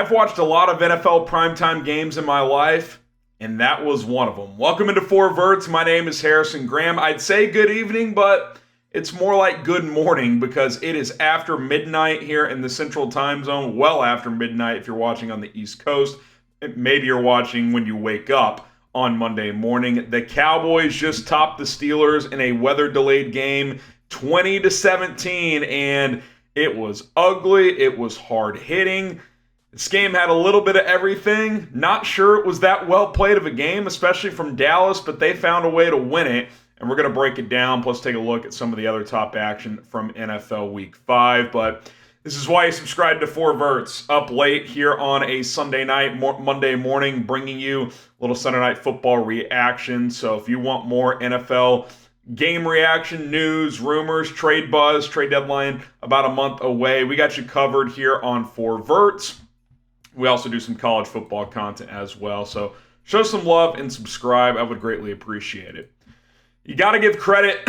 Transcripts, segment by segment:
I've watched a lot of NFL primetime games in my life, and that was one of them. Welcome into Verts. My name is Harrison Graham. I'd say good evening, but it's more like good morning because it is after midnight here in the Central Time Zone, well after midnight if you're watching on the East Coast. Maybe you're watching when you wake up on Monday morning. The Cowboys just topped the Steelers in a weather-delayed game, 20-17, and it was ugly. It was hard-hitting. This game had a little bit of everything. Not sure it was that well played of a game, especially from Dallas, but they found a way to win it. And we're going to break it down, plus take a look at some of the other top action from NFL Week 5. But this is why you subscribe to Verts, up late here on a Sunday night, Monday morning, bringing you a little Sunday Night Football reaction. So if you want more NFL game reaction, news, rumors, trade buzz, trade deadline about a month away, we got you covered here on Verts. We also do some college football content as well. So show some love and subscribe. I would greatly appreciate it. You got to give credit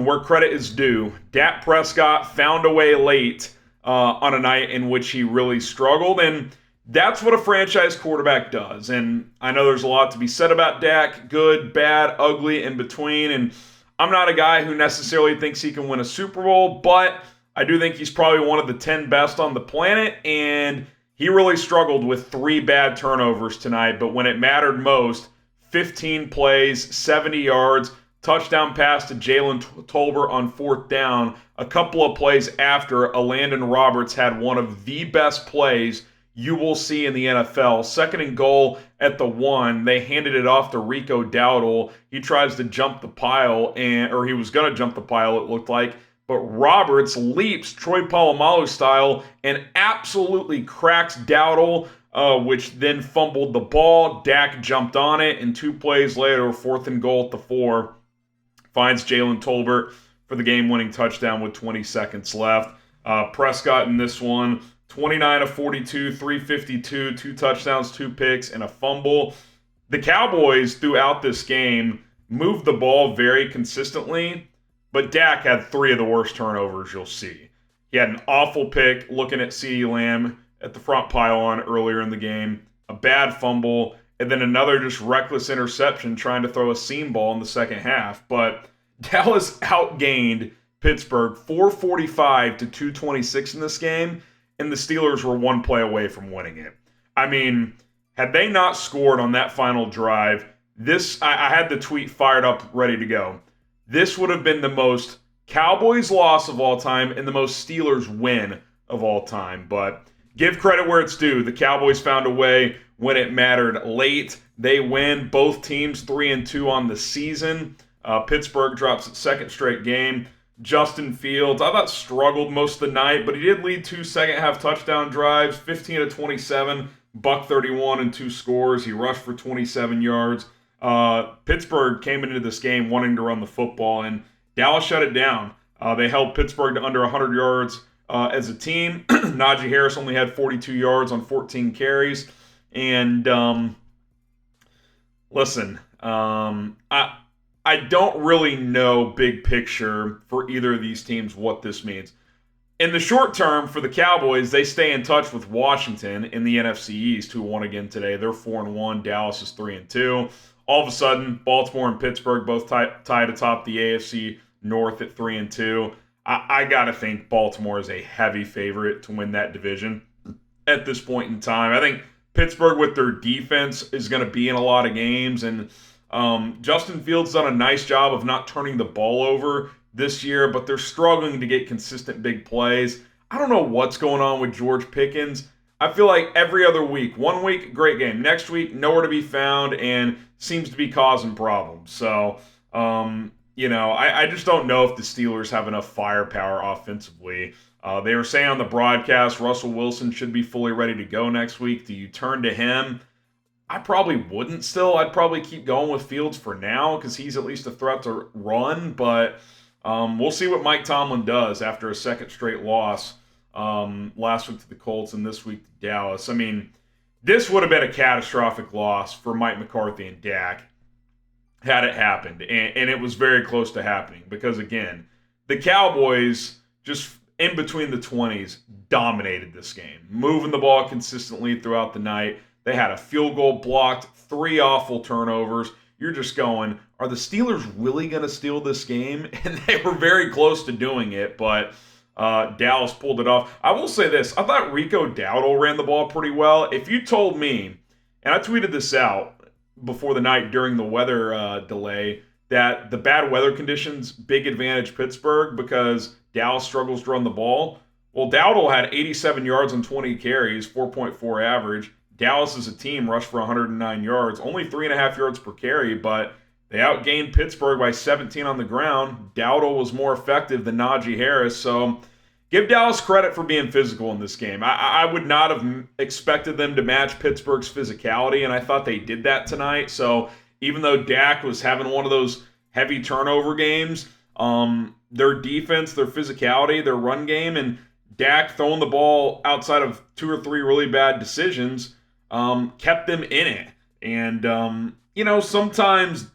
where credit is due. Dak Prescott found a way late on a night in which he really struggled, and that's what a franchise quarterback does. And I know there's a lot to be said about Dak, good, bad, ugly, in between, and I'm not a guy who necessarily thinks he can win a Super Bowl, but I do think he's probably one of the 10 best on the planet, and he really struggled with 3 bad turnovers tonight, but when it mattered most, 15 plays, 70 yards, touchdown pass to Jalen Tolbert on 4th down. A couple of plays after, Landon Roberts had one of the best plays you will see in the NFL. 2nd and goal at the 1. They handed it off to Rico Dowdle. He tries to jump the pile, or he was going to jump the pile, it looked like. But Roberts leaps Troy Polamalu style and absolutely cracks Dowdle, which then fumbled the ball. Dak jumped on it, and 2 plays later, 4th and goal at the 4, finds Jalen Tolbert for the game-winning touchdown with 20 seconds left. Prescott in this one, 29 of 42, 352, 2 touchdowns, 2 picks, and a fumble. The Cowboys throughout this game moved the ball very consistently, but Dak had 3 of the worst turnovers you'll see. He had an awful pick looking at CeeDee Lamb at the front pylon earlier in the game, a bad fumble, and then another just reckless interception trying to throw a seam ball in the second half. But Dallas outgained Pittsburgh 445 to 226 in this game, and the Steelers were 1 play away from winning it. I mean, had they not scored on that final drive, I had the tweet fired up, ready to go. This would have been the most Cowboys loss of all time and the most Steelers win of all time. But give credit where it's due. The Cowboys found a way when it mattered late. They win. Both teams 3-2 on the season. Pittsburgh drops its 2nd straight game. Justin Fields, I thought, struggled most of the night, but he did lead 2 second-half touchdown drives, 15 of 27, $131 and 2 scores. He rushed for 27 yards. Pittsburgh came into this game wanting to run the football, and Dallas shut it down. They held Pittsburgh to under 100 yards as a team. Najee Harris only had 42 yards on 14 carries. And listen, I don't really know big picture for either of these teams what this means. In the short term, for the Cowboys, they stay in touch with Washington in the NFC East, who won again today. They're 4-1. Dallas is 3-2. All of a sudden, Baltimore and Pittsburgh both tied atop the AFC North at 3-2. I got to think Baltimore is a heavy favorite to win that division at this point in time. I think Pittsburgh, with their defense, is going to be in a lot of games, and Justin Fields done a nice job of not turning the ball over this year, but they're struggling to get consistent big plays. I don't know what's going on with George Pickens. I feel like every other week, 1 week, great game. Next week, nowhere to be found and seems to be causing problems. So, I just don't know if the Steelers have enough firepower offensively. They were saying on the broadcast Russell Wilson should be fully ready to go next week. Do you turn to him? I probably wouldn't still. I'd probably keep going with Fields for now because he's at least a threat to run. But we'll see what Mike Tomlin does after a 2nd straight loss last week to the Colts and this week to Dallas. I mean, this would have been a catastrophic loss for Mike McCarthy and Dak had it happened. And it was very close to happening because, again, the Cowboys just in between the 20s, dominated this game, moving the ball consistently throughout the night. They had a field goal blocked, 3 awful turnovers. You're just going, are the Steelers really going to steal this game? And they were very close to doing it, but Dallas pulled it off. I will say this. I thought Rico Dowdle ran the ball pretty well. If you told me, and I tweeted this out before the night during the weather delay, that the bad weather conditions big advantage Pittsburgh because Dallas struggles to run the ball. Well, Dowdle had 87 yards on 20 carries, 4.4 average. Dallas as a team rushed for 109 yards, only 3.5 yards per carry, but they outgained Pittsburgh by 17 on the ground. Dowdle was more effective than Najee Harris, so give Dallas credit for being physical in this game. I would not have expected them to match Pittsburgh's physicality, and I thought they did that tonight. So even though Dak was having one of those heavy turnover games, their defense, their physicality, their run game, and Dak throwing the ball outside of 2 or 3 really bad decisions kept them in it. And, sometimes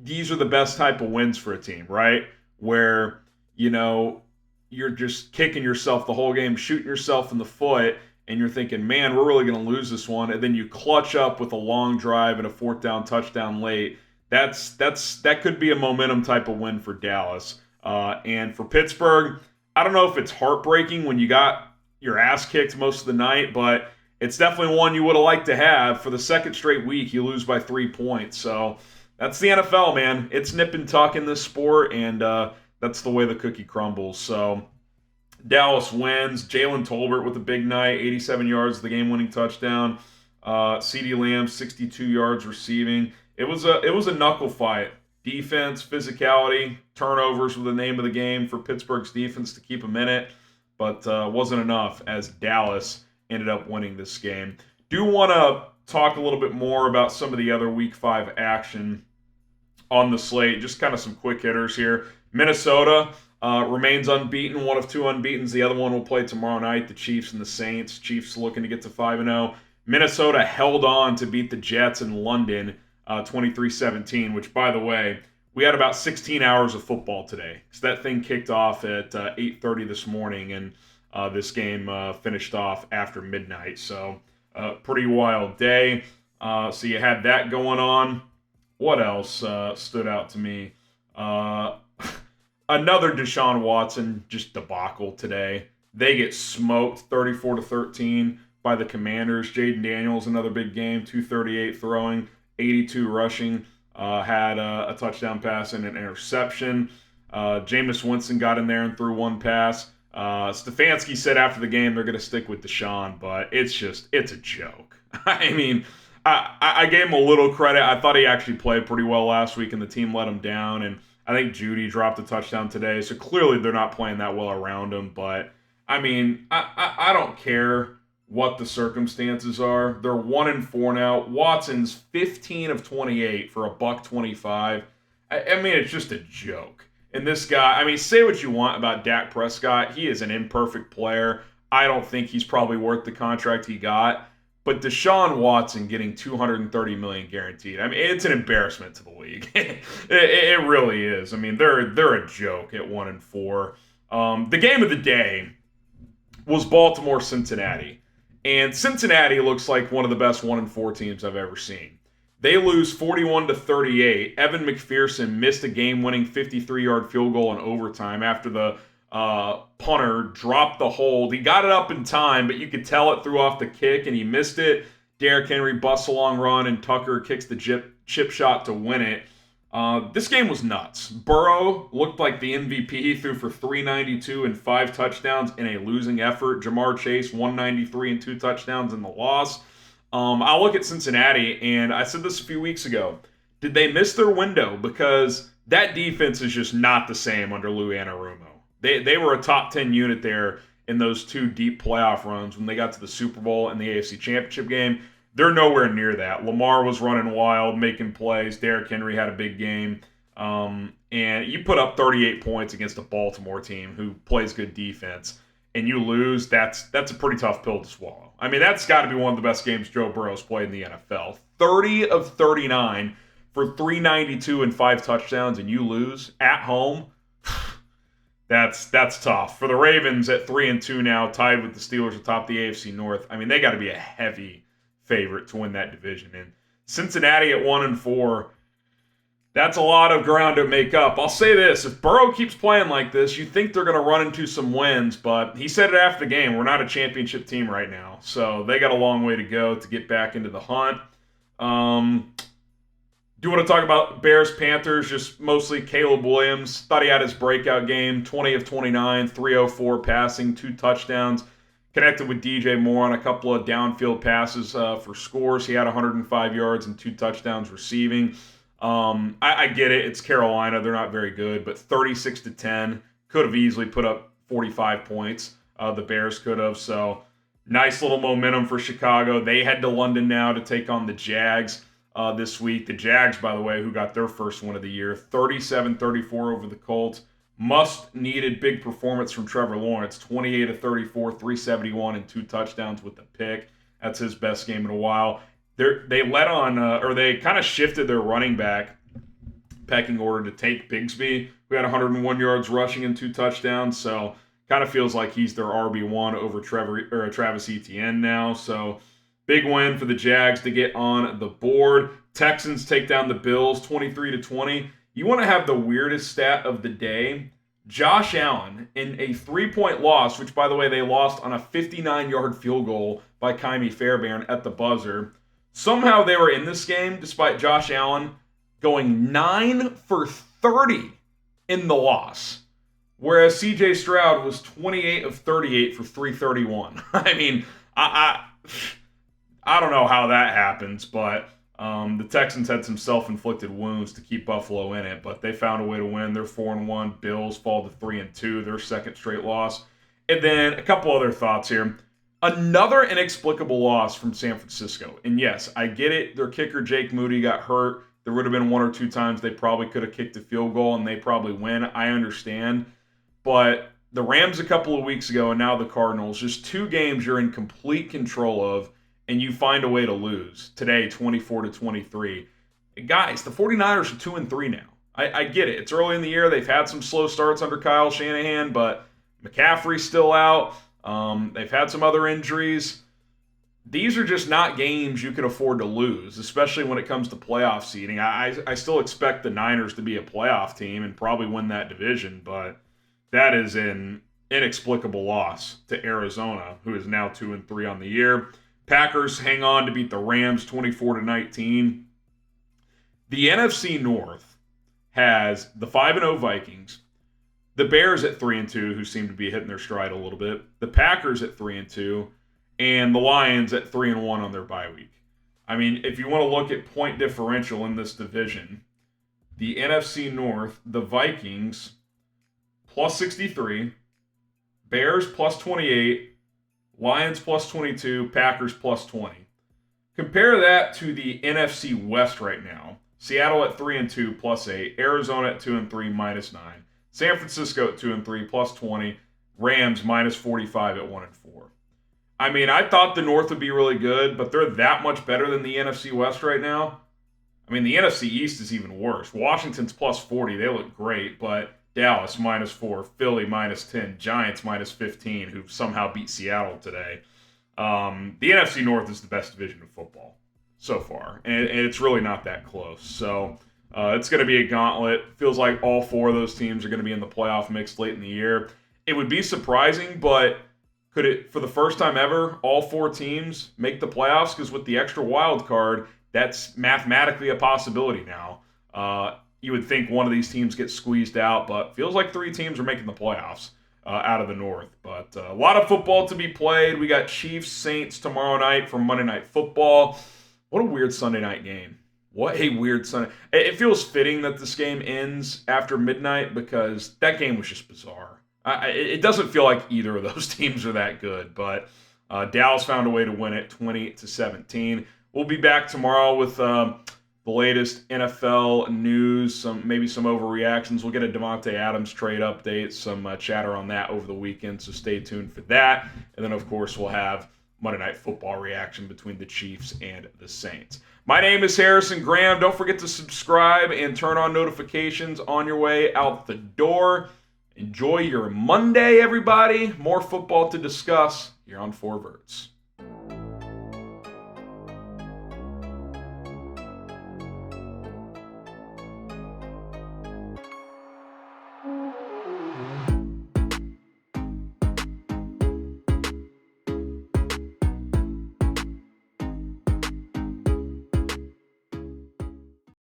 these are the best type of wins for a team, right? Where, you're just kicking yourself the whole game, shooting yourself in the foot, and you're thinking, man, we're really going to lose this one. And then you clutch up with a long drive and a 4th down touchdown late. That could be a momentum type of win for Dallas. And for Pittsburgh, I don't know if it's heartbreaking when you got your ass kicked most of the night, but it's definitely one you would have liked to have. For the second straight week, you lose by 3 points. So that's the NFL, man. It's nip and tuck in this sport, and that's the way the cookie crumbles. So Dallas wins. Jalen Tolbert with a big night, 87 yards, the game-winning touchdown. CeeDee Lamb, 62 yards receiving. It was a knuckle fight. Defense, physicality, turnovers were the name of the game for Pittsburgh's defense to keep them in it, but wasn't enough as Dallas ended up winning this game. Do want to talk a little bit more about some of the other Week 5 action on the slate. Just kind of some quick hitters here. Minnesota remains unbeaten, one of 2 unbeatens. The other one will play tomorrow night, the Chiefs and the Saints. Chiefs looking to get to 5-0. Minnesota held on to beat the Jets in London 23-17, which, by the way, we had about 16 hours of football today. So that thing kicked off at 8:30 this morning, and this game finished off after midnight. So pretty wild day. So you had that going on. What else stood out to me? Another Deshaun Watson just debacle today. They get smoked 34-13 by the Commanders. Jaden Daniels, another big game, 238 throwing, 82 rushing, had a touchdown pass and an interception. Jameis Winston got in there and threw 1 pass. Stefanski said after the game they're going to stick with Deshaun, but it's a joke. I mean, I gave him a little credit. I thought he actually played pretty well last week, and the team let him down. And I think Judy dropped a touchdown today, so clearly they're not playing that well around him. But, I mean, I don't care what the circumstances are. They're 1-4 now. Watson's 15 of 28 for $125. I mean, it's just a joke. And this guy, I mean, say what you want about Dak Prescott. He is an imperfect player. I don't think he's probably worth the contract he got. But Deshaun Watson getting $230 million guaranteed. I mean, it's an embarrassment to the league. It really is. I mean, they're a joke at 1-4. The game of the day was Baltimore-Cincinnati. And Cincinnati looks like one of the best 1-4 teams I've ever seen. They lose 41-38. Evan McPherson missed a game-winning 53-yard field goal in overtime after the punter dropped the hold. He got it up in time, but you could tell it threw off the kick, and he missed it. Derrick Henry busts a long run, and Tucker kicks the chip shot to win it. This game was nuts. Burrow looked like the MVP. He threw for 392 and 5 touchdowns in a losing effort. Jamar Chase, 193 and 2 touchdowns in the loss. I look at Cincinnati, and I said this a few weeks ago. Did they miss their window? Because that defense is just not the same under Lou Anarumo. They were a top 10 unit there in those 2 deep playoff runs when they got to the Super Bowl and the AFC Championship game. They're nowhere near that. Lamar was running wild, making plays. Derrick Henry had a big game. And you put up 38 points against a Baltimore team who plays good defense, and you lose, that's a pretty tough pill to swallow. I mean, that's got to be one of the best games Joe Burrow's played in the NFL. 30 of 39 for 392 and 5 touchdowns, and you lose at home. That's tough. For the Ravens at 3-2 now, tied with the Steelers atop the AFC North, I mean, they got to be a heavy favorite to win that division. And Cincinnati at 1-4, that's a lot of ground to make up. I'll say this, if Burrow keeps playing like this, you think they're going to run into some wins, but he said it after the game, we're not a championship team right now. So they got a long way to go to get back into the hunt. Do you want to talk about Bears-Panthers? Just mostly Caleb Williams. Thought he had his breakout game. 20 of 29, 304 passing, 2 touchdowns. Connected with DJ Moore on a couple of downfield passes for scores. He had 105 yards and 2 touchdowns receiving. I get it. It's Carolina. They're not very good, but 36-10. Could have easily put up 45 points. The Bears could have. So nice little momentum for Chicago. They head to London now to take on the Jags. This week. The Jags, by the way, who got their first win of the year, 37-34 over the Colts. Much-needed big performance from Trevor Lawrence, 28 of 34, 371, and 2 touchdowns with the pick. That's his best game in a while. They kind of shifted their running back pecking order to take Bigsby, who had 101 yards rushing and 2 touchdowns. So kind of feels like he's their RB1 over Travis Etienne now. So big win for the Jags to get on the board. Texans take down the Bills 23-20. You want to have the weirdest stat of the day? Josh Allen in a 3-point loss, which, by the way, they lost on a 59-yard field goal by Kymie Fairbairn at the buzzer. Somehow they were in this game, despite Josh Allen going 9 for 30 in the loss, whereas C.J. Stroud was 28 of 38 for 331. I mean, I don't know how that happens, but the Texans had some self-inflicted wounds to keep Buffalo in it, but they found a way to win. They're 4-1. Bills fall to 3-2, their second straight loss. And then a couple other thoughts here. Another inexplicable loss from San Francisco. And yes, I get it. Their kicker, Jake Moody, got hurt. There would have been 1 or 2 times they probably could have kicked a field goal, and they probably win. I understand. But the Rams a couple of weeks ago, and now the Cardinals, just 2 games you're in complete control of, and you find a way to lose. Today, 24-23. Guys, the 49ers are 2-3 now. I get it. It's early in the year. They've had some slow starts under Kyle Shanahan, but McCaffrey's still out. They've had some other injuries. These are just not games you can afford to lose, especially when it comes to playoff seeding. I still expect the Niners to be a playoff team and probably win that division, but that is an inexplicable loss to Arizona, who is now 2-3 on the year. Packers hang on to beat the Rams 24-19. The NFC North has the 5-0 Vikings, the Bears at 3-2, who seem to be hitting their stride a little bit, the Packers at 3-2, and the Lions at 3-1 on their bye week. I mean, if you want to look at point differential in this division, the NFC North, the Vikings plus 63, Bears plus 28, Lions plus 22, Packers plus 20. Compare that to the NFC West right now. Seattle at 3-2 plus 8, Arizona at 2-3 minus 9, San Francisco at 2-3 plus 20, Rams minus 45 at 1-4. I mean, I thought the North would be really good, but they're that much better than the NFC West right now. I mean, the NFC East is even worse. Washington's plus 40, they look great, but Dallas minus 4, Philly minus 10, Giants minus 15, who somehow beat Seattle today. The NFC North is the best division of football so far, and it's really not that close. So it's going to be a gauntlet. Feels like all 4 of those teams are going to be in the playoff mix late in the year. It would be surprising, but could it, for the first time ever, all 4 teams make the playoffs? Because with the extra wild card, that's mathematically a possibility now. You would think one of these teams gets squeezed out, but feels like 3 teams are making the playoffs out of the North. But a lot of football to be played. We got Chiefs-Saints tomorrow night for Monday Night Football. What a weird Sunday night game. What a weird Sunday. It feels fitting that this game ends after midnight because that game was just bizarre. It doesn't feel like either of those teams are that good, but Dallas found a way to win it 20-17. We'll be back tomorrow with the latest NFL news, maybe some overreactions. We'll get a Devontae Adams trade update, some chatter on that over the weekend, so stay tuned for that. And then, of course, we'll have Monday Night Football reaction between the Chiefs and the Saints. My name is Harrison Graham. Don't forget to subscribe and turn on notifications on your way out the door. Enjoy your Monday, everybody. More football to discuss here on 4 Verts.